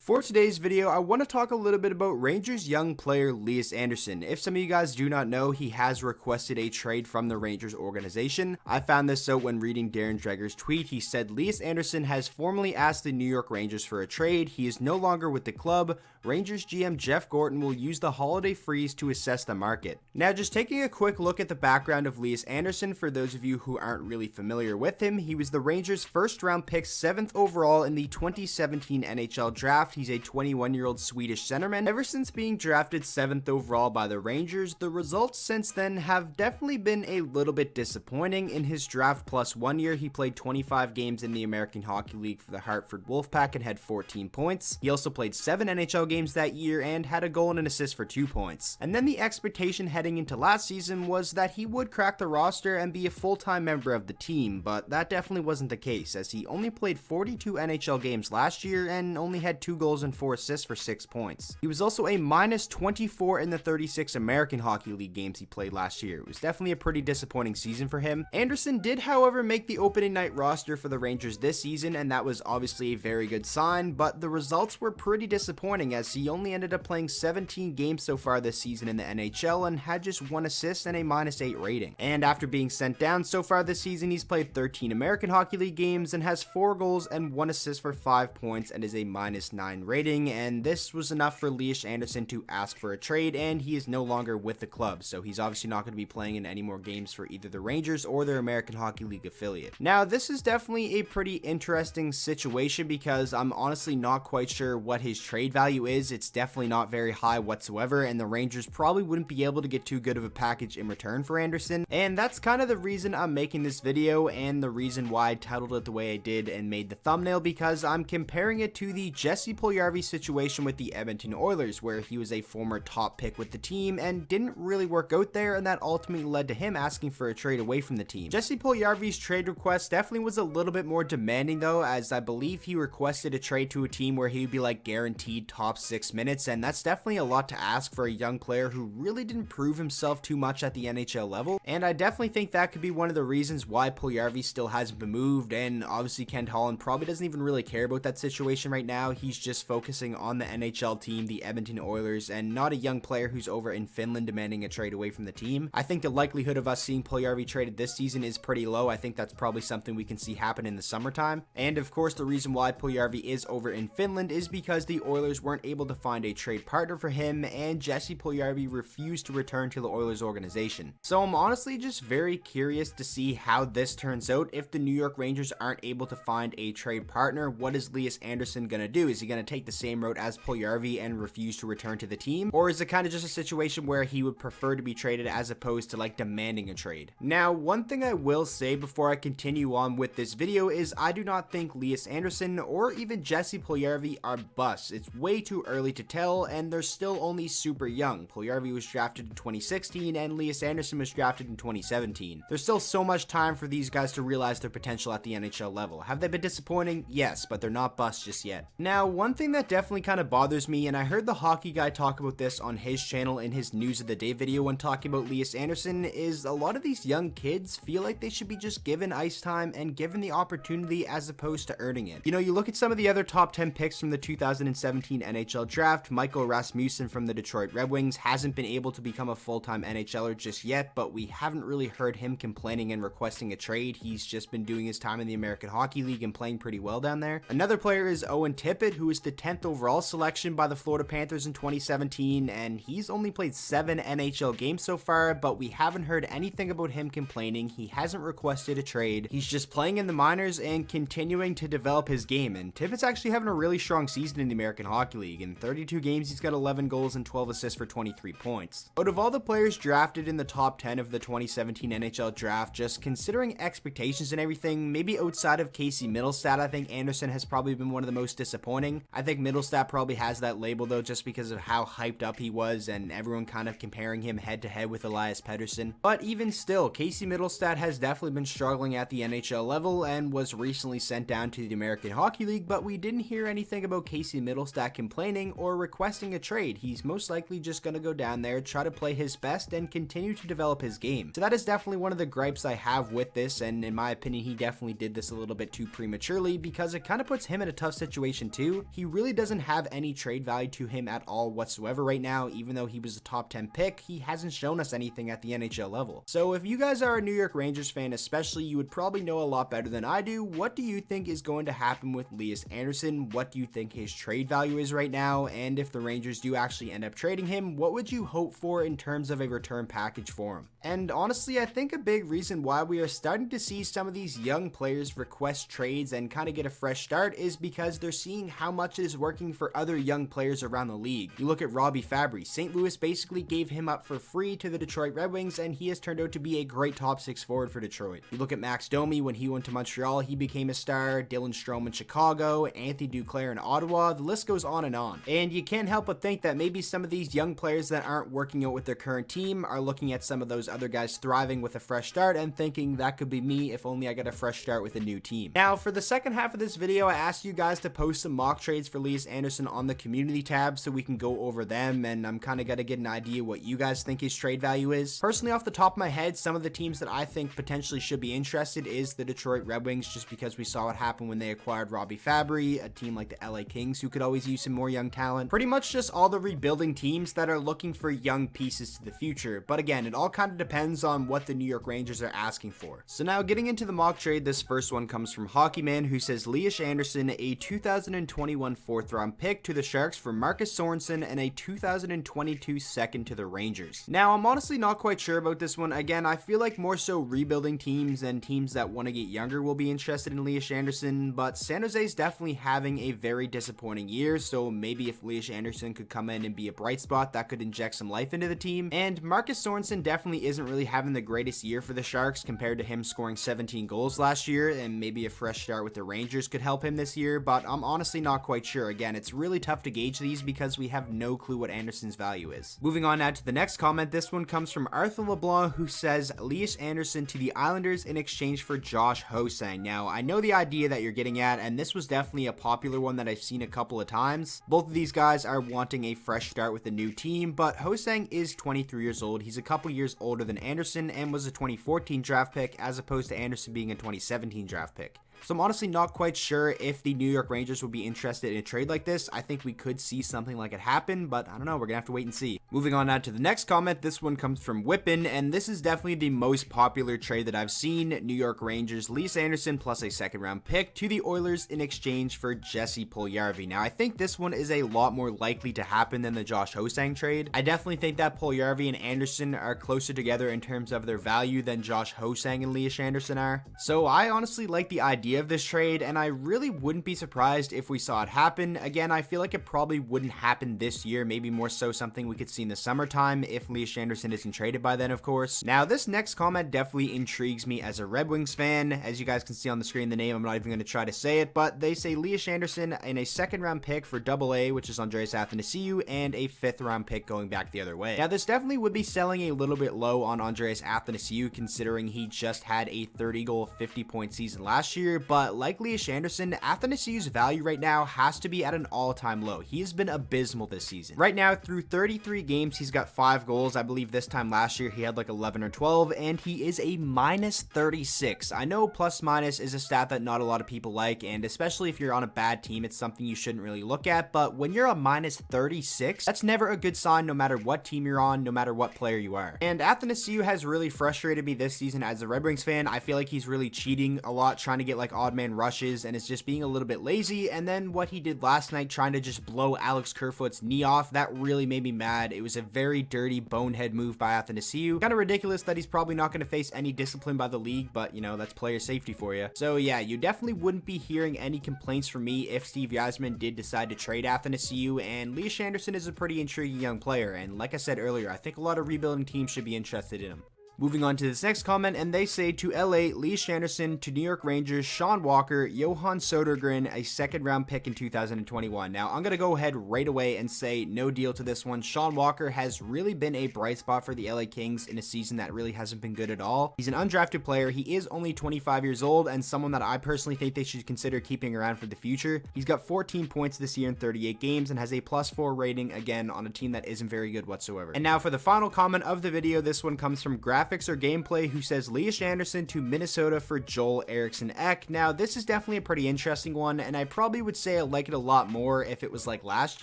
For today's video, I want to talk a little bit about Rangers young player Lea Sanderson. If some of you guys do not know, he has requested a trade from the Rangers organization. I found this out when reading Darren Dreger's tweet. He said Lea Sanderson has formally asked the New York Rangers for a trade. He is no longer with the club. Rangers GM Jeff Gorton will use the holiday freeze to assess the market. Now, just taking a quick look at the background of Lea Sanderson, for those of you who aren't really familiar with him, he was the Rangers' first round pick, 7th overall in the 2017 NHL draft. He's a 21-year-old Swedish centerman. Ever since being drafted 7th overall by the Rangers, the results since then have definitely been a little bit disappointing. In his draft plus 1 year, he played 25 games in the American Hockey League for the Hartford Wolfpack and had 14 points. He also played 7 NHL games that year and had a goal and an assist for 2 points. And then the expectation heading into last season was that he would crack the roster and be a full-time member of the team, but that definitely wasn't the case, as he only played 42 NHL games last year and only had 2 goals and 4 assists for 6 points. He was also a minus 24 in the 36 American Hockey League games he played last year. It was definitely a pretty disappointing season for him. Andersson did, however, make the opening night roster for the Rangers this season, and that was obviously a very good sign, but the results were pretty disappointing as he only ended up playing 17 games so far this season in the NHL and had just 1 assist and a minus 8 rating. And after being sent down so far this season, he's played 13 American Hockey League games and has 4 goals and 1 assist for 5 points and is a minus 9 rating, and this was enough for Lea Sanderson to ask for a trade, and he is no longer with the club, so he's obviously not going to be playing in any more games for either the Rangers or their American Hockey League affiliate. Now, this is definitely a pretty interesting situation because I'm honestly not quite sure what his trade value is. It's definitely not very high whatsoever, and the Rangers probably wouldn't be able to get too good of a package in return for Andersson, and that's kind of the reason I'm making this video and the reason why I titled it the way I did and made the thumbnail, because I'm comparing it to the Jesse Puljujarvi situation with the Edmonton Oilers, where he was a former top pick with the team and didn't really work out there, and that ultimately led to him asking for a trade away from the team. Jesse Puljujarvi's trade request definitely was a little bit more demanding though, as I believe he requested a trade to a team where he would be like guaranteed top 6 minutes, and that's definitely a lot to ask for a young player who really didn't prove himself too much at the NHL level, and I definitely think that could be one of the reasons why Puljujarvi still hasn't been moved, and obviously Kent Holland probably doesn't even really care about that situation right now. He's just focusing on the NHL team, the Edmonton Oilers, and not a young player who's over in Finland demanding a trade away from the team. I think the likelihood of us seeing Puljujarvi traded this season is pretty low. I think that's probably something we can see happen in the summertime. And of course, the reason why Puljujarvi is over in Finland is because the Oilers weren't able to find a trade partner for him, and Jesse Puljujarvi refused to return to the Oilers organization. So I'm honestly just very curious to see how this turns out. If the New York Rangers aren't able to find a trade partner, what is Lea Sanderson going to do? Is he going to take the same route as Puljujarvi and refuse to return to the team? Or is it kind of just a situation where he would prefer to be traded as opposed to like demanding a trade? Now, one thing I will say before I continue on with this video is I do not think Lea Sanderson or even Jesse Puljujarvi are busts. It's way too early to tell, and they're still only super young. Puljujarvi was drafted in 2016 and Lea Sanderson was drafted in 2017. There's still so much time for these guys to realize their potential at the NHL level. Have they been disappointing? Yes, but they're not busts just yet. Now, one thing that definitely kind of bothers me, and I heard the hockey guy talk about this on his channel in his news of the day video when talking about Lea Sanderson, is a lot of these young kids feel like they should be just given ice time and given the opportunity as opposed to earning it. You know, you look at some of the other top 10 picks from the 2017 NHL draft. Michael Rasmussen from the Detroit Red Wings hasn't been able to become a full-time NHLer just yet, but we haven't really heard him complaining and requesting a trade. He's just been doing his time in the American Hockey League and playing pretty well down there. Another player is Owen Tippet, who was the 10th overall selection by the Florida Panthers in 2017, and he's only played 7 NHL games so far, but we haven't heard anything about him complaining. He hasn't requested a trade. He's just playing in the minors and continuing to develop his game, and Tippet's actually having a really strong season in the American Hockey League. In 32 games, he's got 11 goals and 12 assists for 23 points. Out of all the players drafted in the top 10 of the 2017 NHL draft, just considering expectations and everything, maybe outside of Casey Mittelstadt, I think Andersson has probably been one of the most disappointing. I think Mittelstadt probably has that label though, just because of how hyped up he was and everyone kind of comparing him head to head with Elias Pettersson. But even still, Casey Mittelstadt has definitely been struggling at the NHL level and was recently sent down to the American Hockey League, but we didn't hear anything about Casey Mittelstadt complaining or requesting a trade. He's most likely just going to go down there, try to play his best, and continue to develop his game. So that is definitely one of the gripes I have with this, and in my opinion, he definitely did this a little bit too prematurely because it kind of puts him in a tough situation too. he really doesn't have any trade value to him at all whatsoever right now. Even though he was a top 10 pick, he hasn't shown us anything at the NHL level. So if you guys are a New York Rangers fan especially, you would probably know a lot better than I do. What do you think is going to happen with Lias Andersson? What do you think his trade value is right now? And if the Rangers do actually end up trading him, what would you hope for in terms of a return package for him? And honestly, I think a big reason why we are starting to see some of these young players request trades and kind of get a fresh start is because they're seeing how much it is working for other young players around the league. You look at Robbie Fabry. St. Louis basically gave him up for free to the Detroit Red Wings, and he has turned out to be a great top 6 forward for Detroit. You look at Max Domi. When he went to Montreal, he became a star. Dylan Strome in Chicago, Anthony Duclair in Ottawa, the list goes on. And you can't help but think that maybe some of these young players that aren't working out with their current team are looking at some of those other guys thriving with a fresh start and thinking that could be me if only I got a fresh start with a new team. Now, for the second half of this video, I asked you guys to post some mock trades for Lias Andersson on the community tab so we can go over them, and I'm kind of going to get an idea what you guys think his trade value is. Personally, off the top of my head, some of the teams that I think potentially should be interested is the Detroit Red Wings, just because we saw what happened when they acquired Robbie Fabry, a team like the LA Kings who could always use some more young talent. Pretty much just all the rebuilding teams that are looking for young pieces to the future. But again, it all kind of depends on what the New York Rangers are asking for. So now getting into the mock trade, this first one comes from Hockeyman, who says Lias Andersson, a 2021 4th round pick to the Sharks for Marcus Sorensen, and a 2022 second to the Rangers. Now, I'm honestly not quite sure about this one. Again, I feel like more so rebuilding teams and teams that want to get younger will be interested in Lias Andersson, but San Jose's definitely having a very disappointing year, so maybe if Lias Andersson could come in and be a bright spot, that could inject some life into the team. And Marcus Sorensen definitely isn't really having the greatest year for the Sharks compared to him scoring 17 goals last year, and maybe a fresh start with the Rangers could help him this year, but I'm honestly not quite sure. Again, it's really tough to gauge these because we have no clue what Andersson's value is. Moving on now to the next comment, this one comes from Arthur LeBlanc, who says Lias Andersson to the Islanders in exchange for Josh Ho-Sang. Now, I know the idea that you're getting at, and this was definitely a popular one that I've seen a couple of times. Both of these guys are wanting a fresh start with a new team, but Ho-Sang is 23 years old. He's a couple years older than Andersson and was a 2014 draft pick as opposed to Andersson being a 2017 draft pick. So I'm honestly not quite sure if the New York Rangers would be interested in a trade like this. I think we could see something like it happen, but I don't know. We're going to have to wait and see. Moving on now to the next comment. This one comes from Whippin, and this is definitely the most popular trade that I've seen. New York Rangers, Lias Andersson plus a second round pick to the Oilers in exchange for Jesse Puljujarvi. Now, I think this one is a lot more likely to happen than the Josh Ho-Sang trade. I definitely think that Puljujarvi and Andersson are closer together in terms of their value than Josh Ho-Sang and Lias Andersson are. So I honestly like the idea of this trade, and I really wouldn't be surprised if we saw it happen. Again, I feel like it probably wouldn't happen this year, maybe more so something we could see in the summertime if Lias Andersson isn't traded by then, of course. Now, this next comment definitely intrigues me as a Red Wings fan. As you guys can see on the screen, the name, I'm not even going to try to say it, but they say Lias Andersson in a second round pick for AA, which is Andreas Athanasiou, and a 5th round pick going back the other way. Now, this definitely would be selling a little bit low on Andreas Athanasiou, considering he just had a 30-goal, 50-point season last year, but like Lias Andersson, Athanasiou's value right now has to be at an all-time low. He has been abysmal this season. Right now, through 33 games, he's got 5 goals. I believe this time last year he had like 11 or 12, and he is a minus 36. I know plus minus is a stat that not a lot of people like, and especially if you're on a bad team, it's something you shouldn't really look at, but when you're a minus 36, that's never a good sign no matter what team you're on, no matter what player you are. And Athanasiou has really frustrated me this season as a Red Wings fan. I feel like he's really cheating a lot, trying to get like odd man rushes, and it's just being a little bit lazy. And then what he did last night, trying to just blow Alex Kerfoot's knee off, that really made me mad. It was a very dirty bonehead move by Athanasiou. Kind of ridiculous that he's probably not going to face any discipline by the league, but you know, that's player safety for you. So yeah, you definitely wouldn't be hearing any complaints from me if Steve Yzerman did decide to trade Athanasiou, and Lias Andersson is a pretty intriguing young player, and like I said earlier, I think a lot of rebuilding teams should be interested in him. Moving on to this next comment, and they say to LA, Lias Andersson to New York Rangers, Sean Walker, Johan Sodergren, a 2nd round pick in 2021. Now, I'm going to go ahead right away and say no deal to this one. Sean Walker has really been a bright spot for the LA Kings in a season that really hasn't been good at all. He's an undrafted player. He is only 25 years old and someone that I personally think they should consider keeping around for the future. He's got 14 points this year in 38 games and has a +4 rating, again, on a team that isn't very good whatsoever. And now for the final comment of the video, this one comes from Graphic Graphics or Gameplay, who says Lea Sanderson to Minnesota for Joel Eriksson Ek. Now, this is definitely a pretty interesting one, and I probably would say I like it a lot more if it was like last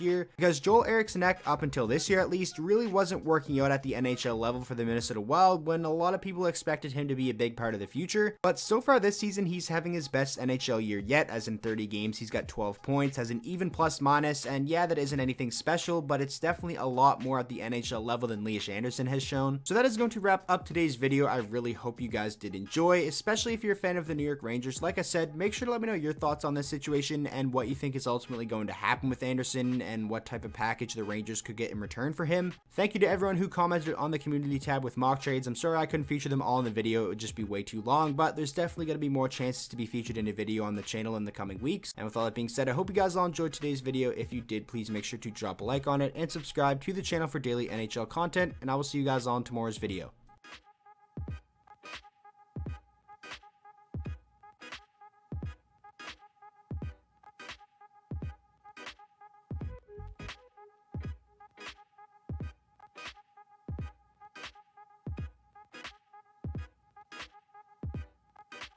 year, because Joel Eriksson Ek, up until this year at least, really wasn't working out at the NHL level for the Minnesota Wild when a lot of people expected him to be a big part of the future. But so far this season, he's having his best NHL year yet, as in 30 games, he's got 12 points, has an even plus minus, and yeah, that isn't anything special, but it's definitely a lot more at the NHL level than Lea Sanderson has shown. So that is going to wrap up today's video. I really hope you guys did enjoy, especially if you're a fan of the New York Rangers. Like I said, make sure to let me know your thoughts on this situation and what you think is ultimately going to happen with Andersson and what type of package the Rangers could get in return for him. Thank you to everyone who commented on the community tab with mock trades. I'm sorry I couldn't feature them all in the video, it would just be way too long, but there's definitely going to be more chances to be featured in a video on the channel in the coming weeks. And with all that being said, I hope you guys all enjoyed today's video. If you did, please make sure to drop a like on it and subscribe to the channel for daily NHL content, and I will see you guys on tomorrow's video.